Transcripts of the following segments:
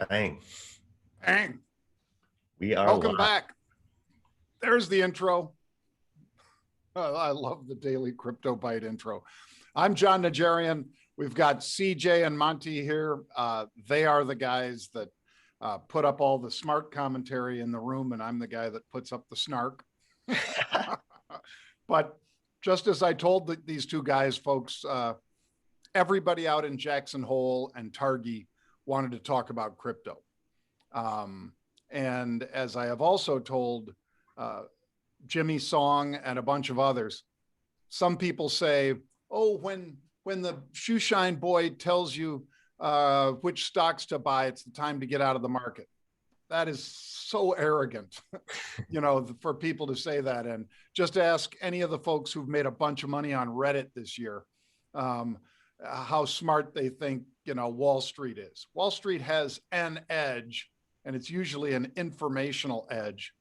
Bang. Bang. We are Welcome live. back. There's the intro. I love the Daily Crypto Byte intro. I'm Jon Najarian. We've got CJ and Monty here. They are the guys that put up all the smart commentary in the room, and I'm the guy that puts up the snark. But just as I told these two guys, folks, everybody out in Jackson Hole and Targhee wanted to talk about crypto. And as I have also told Jimmy Song and a bunch of others, some people say, oh, when the shoeshine boy tells you which stocks to buy, it's the time to get out of the market. That is so arrogant, for people to say that. And just ask any of the folks who've made a bunch of money on Reddit this year, how smart they think, Wall Street is. Wall Street has an edge, and it's usually an informational edge,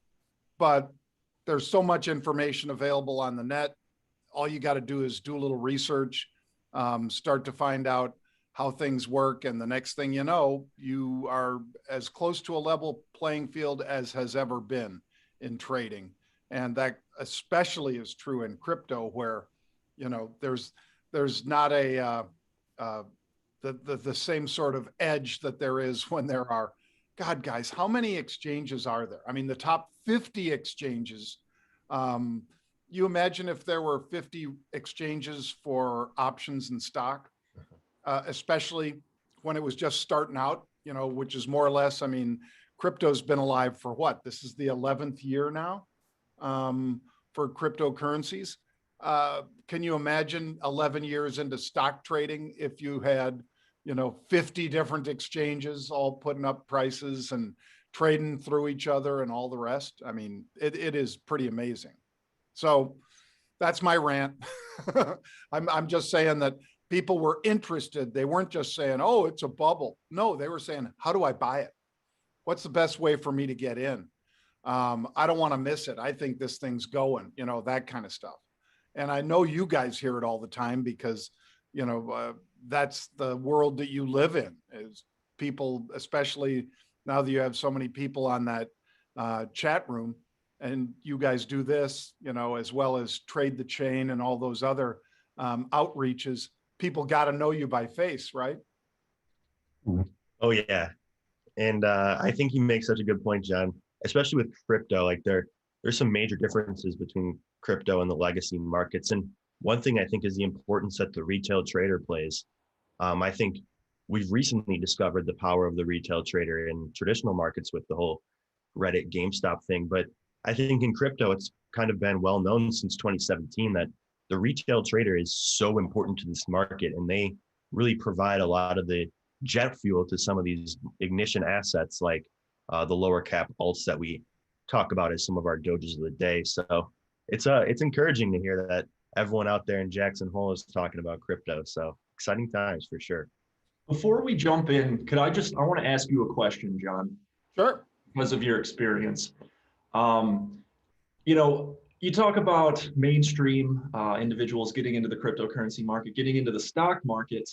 but there's so much information available on the net. All you got to do is do a little research, start to find out how things work. And the next thing you know, you are as close to a level playing field as has ever been in trading. And that especially is true in crypto, where, there's not the same sort of edge that there is when there are, God, guys, how many exchanges are there? I mean, the top 50 exchanges. You imagine if there were 50 exchanges for options and stock, especially when it was just starting out, which is more or less, crypto's been alive for what? This is the 11th year now for cryptocurrencies. Can you imagine 11 years into stock trading if you had, 50 different exchanges all putting up prices and trading through each other and all the rest? It is pretty amazing. So that's my rant. I'm just saying that people were interested. They weren't just saying, oh, it's a bubble. No, they were saying, how do I buy it? What's the best way for me to get in? I don't want to miss it. I think this thing's going, that kind of stuff. And I know you guys hear it all the time because, that's the world that you live in, is people, especially now that you have so many people on that chat room, and you guys do this, as well as Trade the Chain and all those other outreaches. People got to know you by face, right? Oh, yeah. And I think you make such a good point, John, especially with crypto. Like there's some major differences between crypto and the legacy markets. And one thing I think is the importance that the retail trader plays. I think we've recently discovered the power of the retail trader in traditional markets with the whole Reddit GameStop thing. But I think in crypto, it's kind of been well known since 2017 that the retail trader is so important to this market, and they really provide a lot of the jet fuel to some of these ignition assets, like the lower cap alts that we talk about as some of our dojis of the day. So it's encouraging to hear that everyone out there in Jackson Hole is talking about crypto. So exciting times for sure. Before we jump in, I want to ask you a question, John? Sure. Because of your experience. You talk about mainstream individuals getting into the cryptocurrency market, getting into the stock market,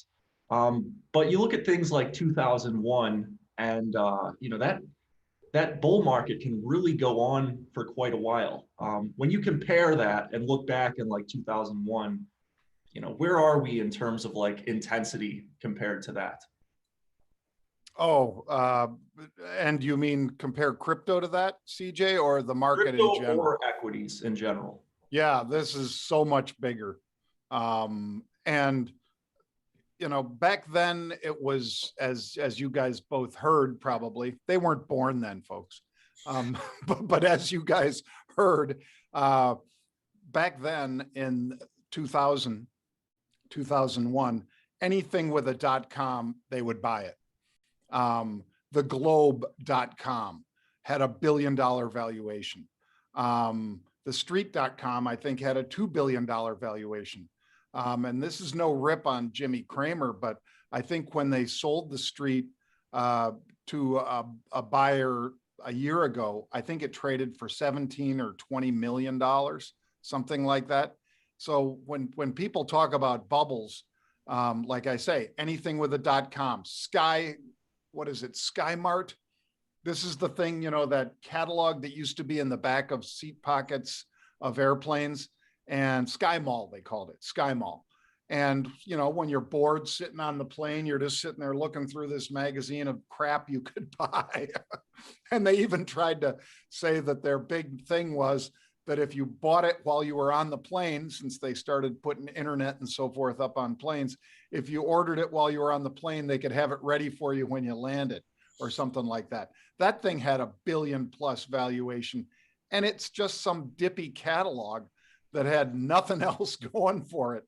but you look at things like 2001, and that bull market can really go on for quite a while. When you compare that and look back in like 2001, where are we in terms of like intensity compared to that? Oh, and you mean compare crypto to that, CJ, or the market Crypto in general? or equities in general? Yeah, this is so much bigger. And, back then it was, as you guys both heard, probably, they weren't born then, folks. But as you guys heard, back then in 2000, 2001, anything with a .com, they would buy it. The globe.com had a $1 billion valuation. The street.com, I think, had a $2 billion valuation. And this is no rip on Jimmy Cramer, but I think when they sold the street to a buyer a year ago, I think it traded for 17 or $20 million, something like that. So when people talk about bubbles, like I say, anything with a .com, sky what is it, SkyMart? This is the thing, you know, that catalog that used to be in the back of seat pockets of airplanes, and Sky Mall, they called it, Sky Mall. And, you know, when you're bored sitting on the plane, you're just sitting there looking through this magazine of crap you could buy. And they even tried to say that their big thing was that if you bought it while you were on the plane, since they started putting internet and so forth up on planes, if you ordered it while you were on the plane, they could have it ready for you when you landed or something like that. That thing had a $1 billion+ valuation, and it's just some dippy catalog that had nothing else going for it.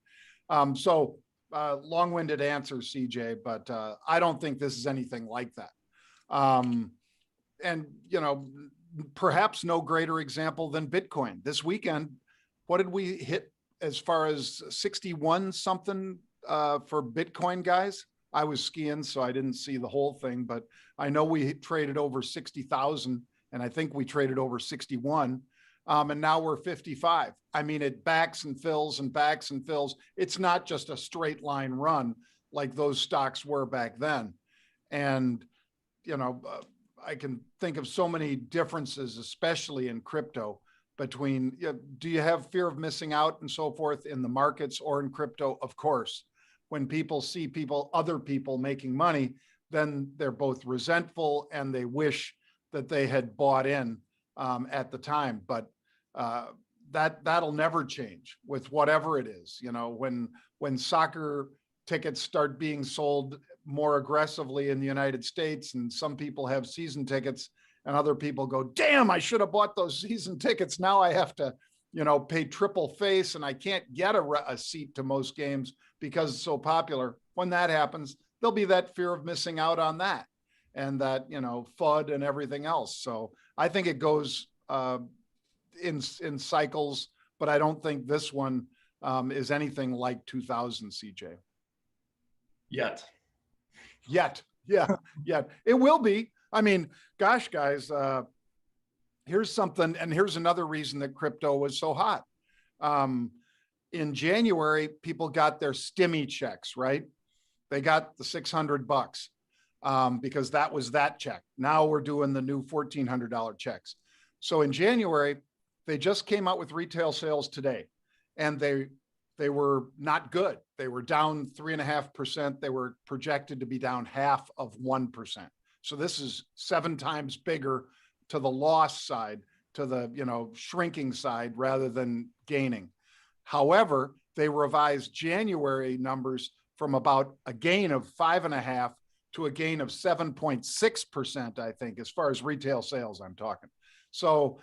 Long-winded answer, CJ, but I don't think this is anything like that. And, you know, perhaps no greater example than Bitcoin. This weekend, what did we hit as far as 61 something for Bitcoin, guys? I was skiing, so I didn't see the whole thing, but I know we traded over 60,000, and I think we traded over 61. And now we're 55. I mean, it backs and fills and backs and fills. It's not just a straight line run like those stocks were back then. And, you know, I can think of so many differences, especially in crypto, between, you know, do you have fear of missing out and so forth in the markets or in crypto? Of course. When people see other people making money, then they're both resentful and they wish that they had bought in at the time. But that'll never change with whatever it is. You know, when soccer tickets start being sold more aggressively in the United States, and some people have season tickets, and other people go, damn, I should have bought those season tickets. Now I have to, you know, pay triple face, and I can't get a seat to most games because it's so popular. When that happens, there'll be that fear of missing out on that, and that, you know, FUD and everything else. So I think it goes in cycles, but I don't think this one is anything like 2000, CJ. Yet. Yeah. It will be. I mean, gosh, guys, here's something, and here's another reason that crypto was so hot. In January, people got their stimmy checks, right? They got the $600 because that was that check. Now we're doing the new $1,400 checks. So in January, they just came out with retail sales today, and they were not good. They were down 3.5%. They were projected to be down 0.5%. So this is 7 times bigger to the loss side, to the, you know, shrinking side rather than gaining. However, they revised January numbers from about a gain of 5.5 to a gain of 7.6%, I think, as far as retail sales I'm talking. So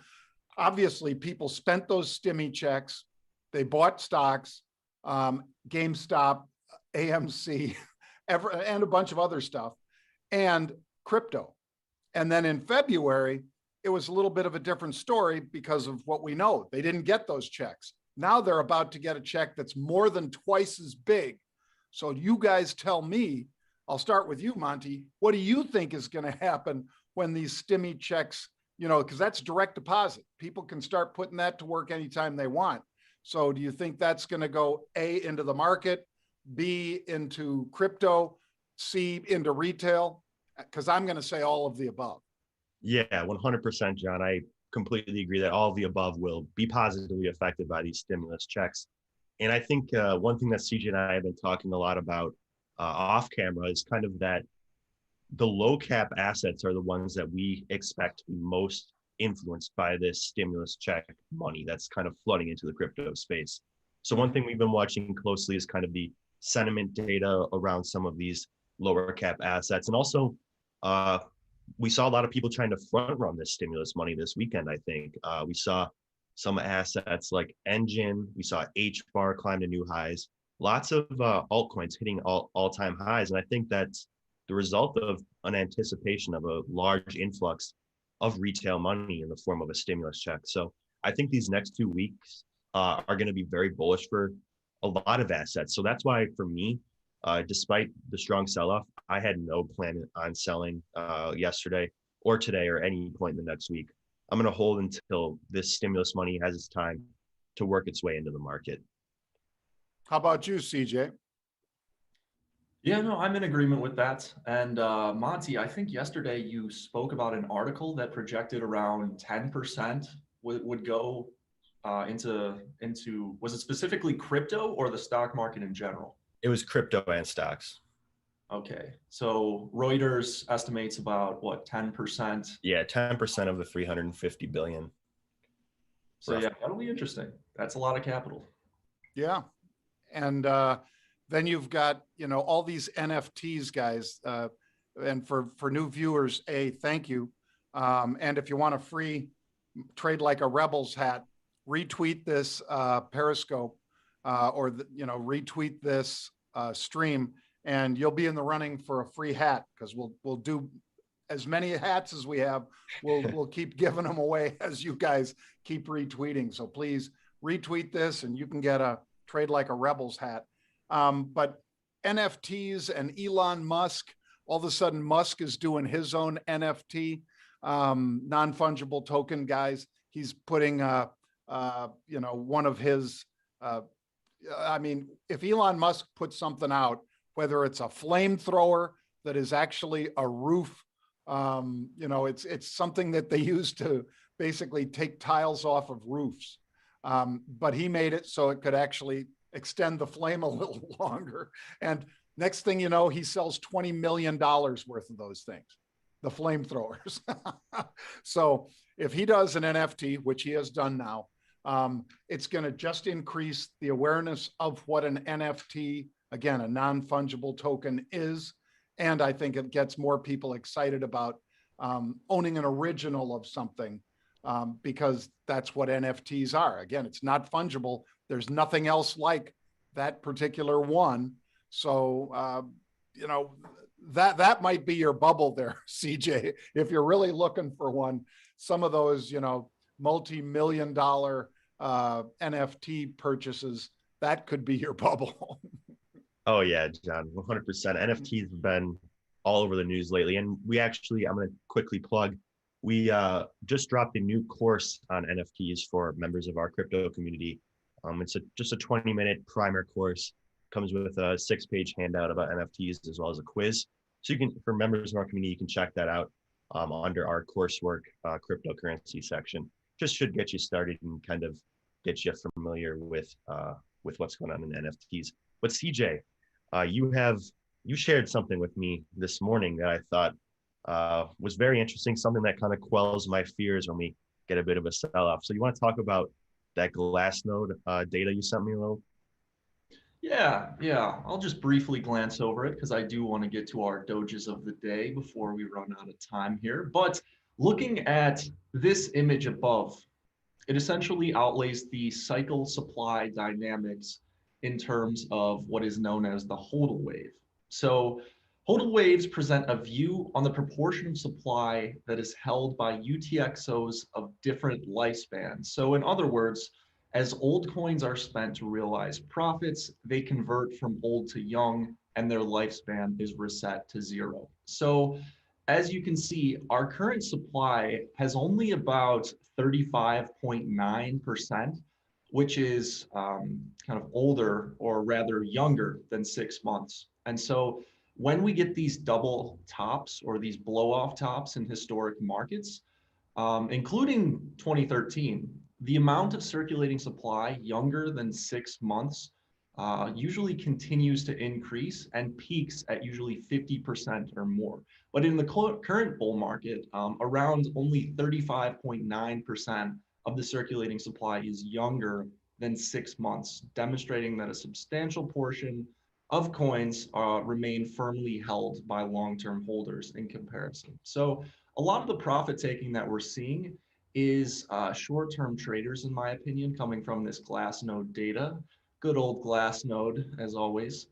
obviously people spent those stimmy checks. They bought stocks, GameStop, AMC, and a bunch of other stuff, and crypto. And then in February, it was a little bit of a different story because of what we know. They didn't get those checks. Now they're about to get a check that's more than twice as big. So you guys tell me, I'll start with you, Monty. What do you think is going to happen when these stimmy checks, you know, because that's direct deposit. People can start putting that to work anytime they want. So do you think that's going to go A, into the market, B, into crypto, C, into retail? Because I'm going to say all of the above. Yeah, 100%, John. I completely agree that all of the above will be positively affected by these stimulus checks. And I think one thing that CJ and I have been talking a lot about off camera is kind of that the low cap assets are the ones that we expect to be most influenced by this stimulus check money that's kind of flooding into the crypto space. So one thing we've been watching closely is kind of the sentiment data around some of these lower cap assets. And also we saw a lot of people trying to front run this stimulus money this weekend, I think. We saw some assets like Engine, we saw HBAR climb to new highs, lots of altcoins hitting all-time highs. And I think that's the result of an anticipation of a large influx of retail money in the form of a stimulus check. So I think these next 2 weeks are going to be very bullish for a lot of assets. So that's why for me, despite the strong sell-off, I had no plan on selling yesterday or today or any point in the next week. I'm going to hold until this stimulus money has its time to work its way into the market. How about you, CJ? Yeah, no, I'm in agreement with that. And Monty, I think yesterday you spoke about an article that projected around 10% would go into, was it specifically crypto or the stock market in general? It was crypto and stocks. Okay, so Reuters estimates about what, 10%? Yeah, 10% of the 350 billion. So yeah, that'll be interesting. That's a lot of capital. Yeah. And then you've got, all these NFTs, guys. And for new viewers, thank you. And if you want a free Trade Like a Rebels hat, retweet this Periscope or retweet this stream, and you'll be in the running for a free hat, because we'll do as many hats as we have. We'll keep giving them away as you guys keep retweeting. So please retweet this, and you can get a Trade Like a Rebels hat. But NFTs and Elon Musk, all of a sudden Musk is doing his own NFT, non-fungible token, guys. He's putting, one of his, if Elon Musk puts something out, whether it's a flamethrower that is actually a roof, it's something that they use to basically take tiles off of roofs. But he made it so it could actually extend the flame a little longer. And next thing you know, he sells $20 million worth of those things, the flamethrowers. So if he does an NFT, which he has done now, it's going to just increase the awareness of what an NFT, again, a non-fungible token is. And I think it gets more people excited about owning an original of something, because that's what NFTs are. Again, it's not fungible. There's nothing else like that particular one. So, that might be your bubble there, CJ. If you're really looking for one, some of those, multi-million dollar NFT purchases, that could be your bubble. Oh yeah, John, 100%. NFTs have been all over the news lately. And I'm going to quickly plug, we just dropped a new course on NFTs for members of our crypto community. It's just a 20-minute primer course. Comes with a 6-page handout about NFTs as well as a quiz. So for members of our community, you can check that out under our coursework cryptocurrency section. Just should get you started and kind of get you familiar with what's going on in NFTs. But CJ, you shared something with me this morning that I thought was very interesting, something that kind of quells my fears when we get a bit of a sell-off. So you want to talk about that Glassnode data you sent me, Lo? Yeah. I'll just briefly glance over it because I do want to get to our doges of the day before we run out of time here. But looking at this image above, it essentially outlays the cycle supply dynamics in terms of what is known as the Hodl Wave. So Hodl waves present a view on the proportion of supply that is held by UTXOs of different lifespans. So in other words, as old coins are spent to realize profits, they convert from old to young, and their lifespan is reset to 0. So as you can see, our current supply has only about 35.9%, which is kind of older, or rather younger than 6 months. And so when we get these double tops or these blow off tops in historic markets, including 2013, the amount of circulating supply younger than 6 months usually continues to increase and peaks at usually 50% or more. But in the current bull market, around only 35.9% of the circulating supply is younger than 6 months, demonstrating that a substantial portion of coins remain firmly held by long-term holders in comparison. So a lot of the profit taking that we're seeing is short-term traders, in my opinion, coming from this Glassnode data. Good old Glassnode, as always.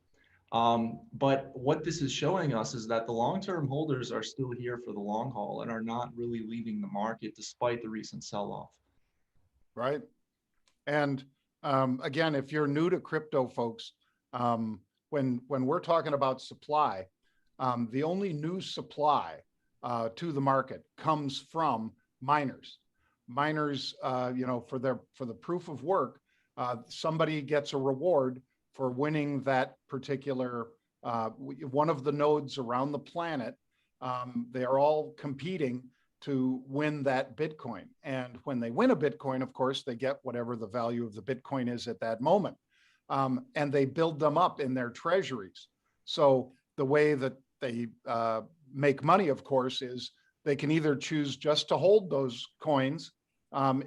But what this is showing us is that the long-term holders are still here for the long haul and are not really leaving the market despite the recent sell-off. Right. And again, if you're new to crypto, folks, when we're talking about supply, the only new supply to the market comes from miners. Miners, for the proof of work, somebody gets a reward for winning that particular one of the nodes around the planet. They are all competing to win that Bitcoin. And when they win a Bitcoin, of course, they get whatever the value of the Bitcoin is at that moment. And they build them up in their treasuries. So the way that they make money, of course, is they can either choose just to hold those coins,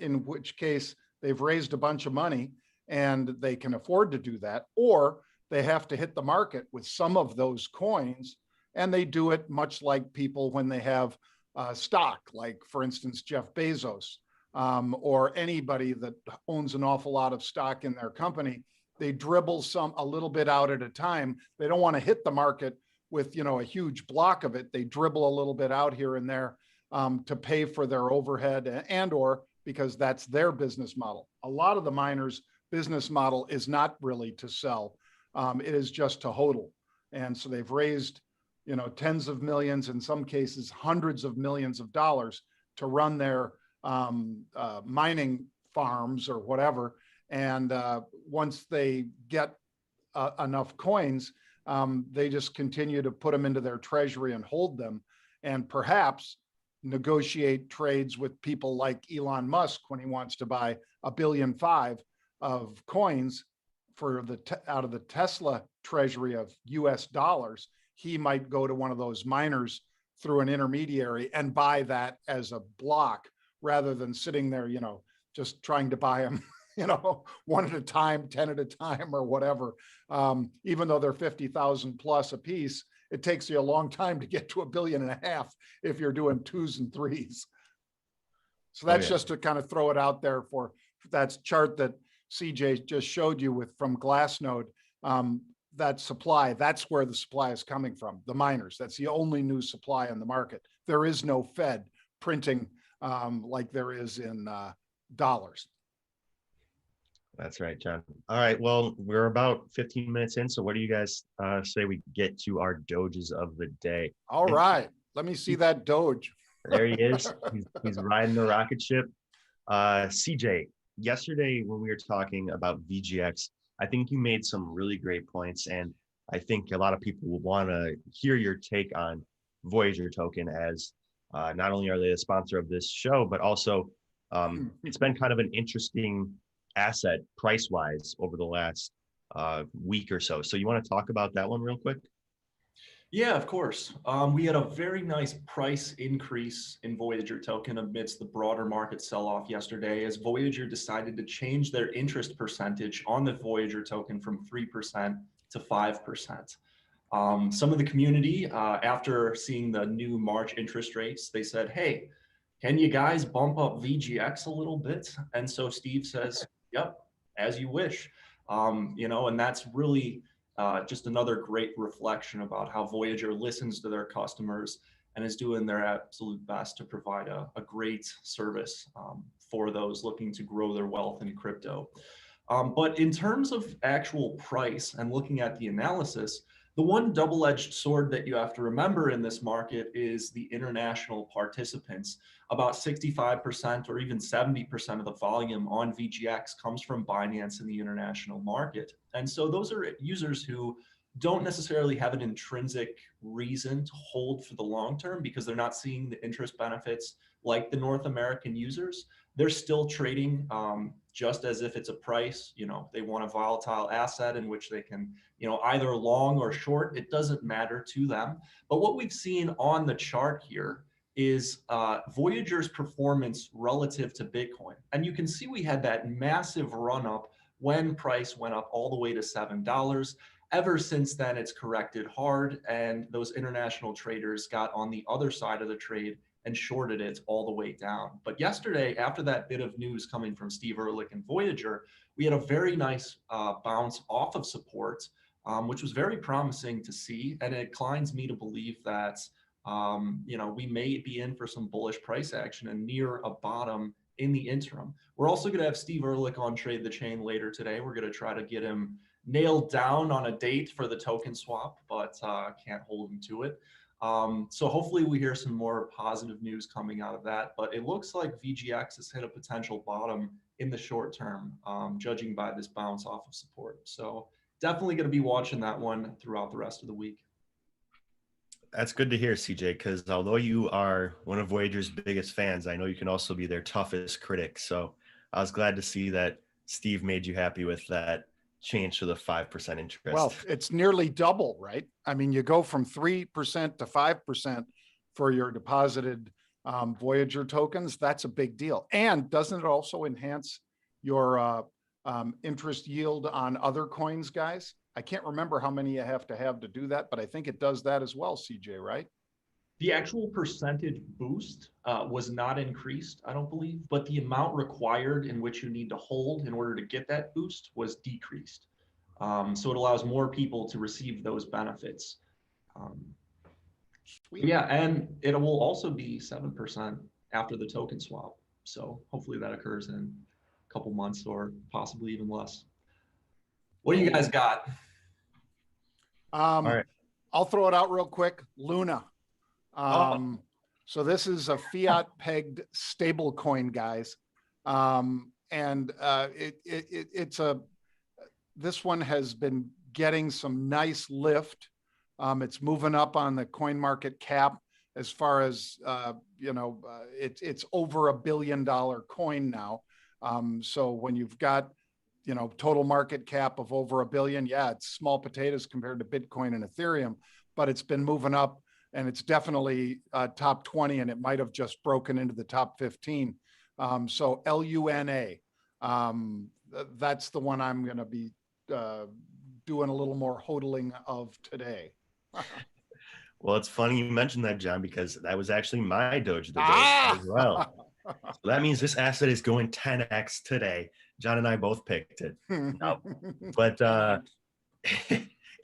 in which case they've raised a bunch of money and they can afford to do that, or they have to hit the market with some of those coins. And they do it much like people when they have stock, like, for instance, Jeff Bezos, or anybody that owns an awful lot of stock in their company. They dribble a little bit out at a time. They don't want to hit the market with, a huge block of it. They dribble a little bit out here and there to pay for their overhead or because that's their business model. A lot of the miners' business model is not really to sell. It is just to hodl. And so they've raised, tens of millions, in some cases, hundreds of millions of dollars to run their mining farms or whatever. And once they get enough coins, they just continue to put them into their treasury and hold them, and perhaps negotiate trades with people like Elon Musk when he wants to buy 1.5 billion of coins for out of the Tesla treasury of US dollars. He might go to one of those miners through an intermediary and buy that as a block rather than sitting there, just trying to buy them, one at a time, 10 at a time or whatever. Even though they're 50,000 plus a piece, it takes you a long time to get to 1.5 billion if you're doing 2s and 3s. So that's just to kind of throw it out there for that chart that CJ just showed you from Glassnode. That supply, that's where the supply is coming from, the miners. That's the only new supply on the market. There is no Fed printing like there is in dollars. That's right, John. All right, well, we're about 15 minutes in, so what do you guys say we get to our doges of the day? All right, let me see that doge. There he is. He's riding the rocket ship. CJ, yesterday when we were talking about VGX, I think you made some really great points, and I think a lot of people will want to hear your take on Voyager Token, as not only are they a sponsor of this show, but also it's been kind of an interesting asset price-wise over the last week or so. So you want to talk about that one real quick? Yeah, of course. We had a very nice price increase in Voyager Token amidst the broader market sell-off yesterday, as Voyager decided to change their interest percentage on the Voyager Token from 3% to 5%. Some of the community, after seeing the new March interest rates, they said, hey, can you guys bump up VGX a little bit? And so Steve says, yep, as you wish. And that's really just another great reflection about how Voyager listens to their customers and is doing their absolute best to provide a great service for those looking to grow their wealth in crypto. But in terms of actual price and looking at the analysis, the one double-edged sword that you have to remember in this market is the international participants. About 65% or even 70% of the volume on VGX comes from Binance in the international market. And so those are users who don't necessarily have an intrinsic reason to hold for the long term because they're not seeing the interest benefits like the North American users. They're still trading just as if it's a price. They want a volatile asset in which they can, either long or short. It doesn't matter to them. But what we've seen on the chart here is Voyager's performance relative to Bitcoin. And you can see we had that massive run up when price went up all the way to $7. Ever since then, it's corrected hard, and those international traders got on the other side of the trade and shorted it all the way down. But yesterday, after that bit of news coming from Steve Ehrlich and Voyager, we had a very nice bounce off of support, which was very promising to see. And it inclines me to believe that we may be in for some bullish price action and near a bottom in the interim. We're also going to have Steve Ehrlich on Trade the Chain later today. We're going to try to get him nailed down on a date for the token swap, but can't hold him to it. So hopefully we hear some more positive news coming out of that, but it looks like VGX has hit a potential bottom in the short term, judging by this bounce off of support. So definitely going to be watching that one throughout the rest of the week. That's good to hear, CJ, because although you are one of Voyager's biggest fans, I know you can also be their toughest critic. So I was glad to see that Steve made you happy with that change to the 5% interest. Well, it's nearly double, right? I mean, you go from 3% to 5% for your deposited Voyager tokens. That's a big deal. And doesn't it also enhance your interest yield on other coins, guys? I can't remember how many you have to do that, but I think it does that as well, CJ, right? The actual percentage boost was not increased, I don't believe, but the amount required in which you need to hold in order to get that boost was decreased. So it allows more people to receive those benefits. Yeah, and it will also be 7% after the token swap. So hopefully that occurs in a couple months or possibly even less. What do you guys got? All right. I'll throw it out real quick. Luna. So this is a fiat pegged stable coin, guys. This one has been getting some nice lift. It's moving up on the coin market cap as far as, it's over $1 billion coin now. So when you've got, total market cap of over $1 billion, yeah, it's small potatoes compared to Bitcoin and Ethereum, but it's been moving up and it's definitely top 20 and it might have just broken into the top 15. So LUNA, that's the one I'm going to be doing a little more hodling of today. Well, it's funny you mentioned that, John, because that was actually my Doge of the day as well. So that means this asset is going 10x today. John and I both picked it. No. But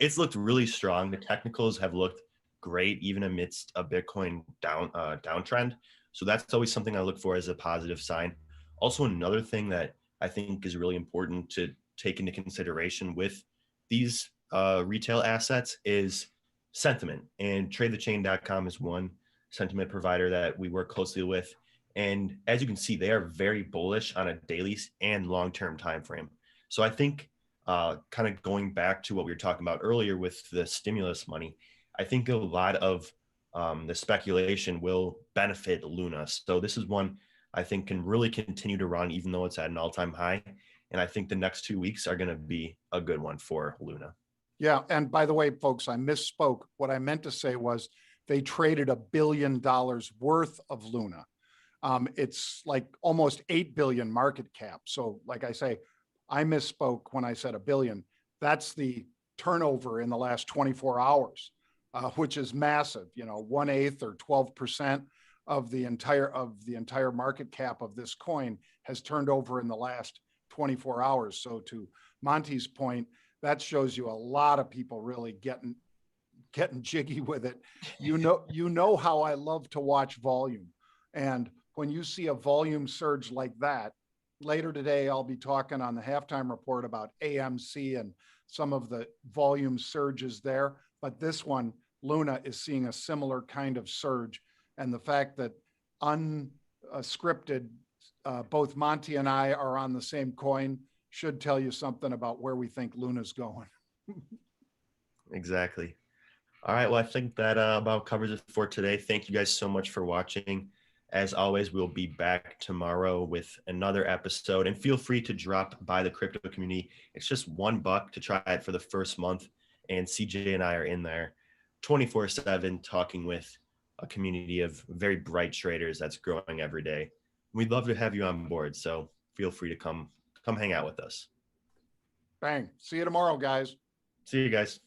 it's looked really strong. The technicals have looked great, even amidst a Bitcoin downtrend. So that's always something I look for as a positive sign. Also, another thing that I think is really important to take into consideration with these retail assets is sentiment. And TradeTheChain.com is one sentiment provider that we work closely with. And as you can see, they are very bullish on a daily and long-term time frame. So I think kind of going back to what we were talking about earlier with the stimulus money, I think a lot of the speculation will benefit Luna. So this is one I think can really continue to run, even though it's at an all-time high. And I think the next 2 weeks are going to be a good one for Luna. Yeah. And by the way, folks, I misspoke. What I meant to say was they traded $1 billion worth of Luna. It's like almost 8 billion market cap. So like I say, I misspoke when I said $1 billion. That's the turnover in the last 24 hours, which is massive, 1/8 or 12% of the entire market cap of this coin has turned over in the last 24 hours. So to Monty's point, that shows you a lot of people really getting jiggy with it. You know how I love to watch volume. And when you see a volume surge like that, later today, I'll be talking on the halftime report about AMC and some of the volume surges there. But this one, Luna, is seeing a similar kind of surge. And the fact that unscripted, both Monty and I are on the same coin should tell you something about where we think Luna's going. Exactly. All right. Well, I think that about covers it for today. Thank you guys so much for watching. As always, we'll be back tomorrow with another episode. And feel free to drop by the crypto community. It's just $1 to try it for the first month. And CJ and I are in there 24/7 talking with a community of very bright traders that's growing every day. We'd love to have you on board. So feel free to come hang out with us. Bang. See you tomorrow, guys. See you guys.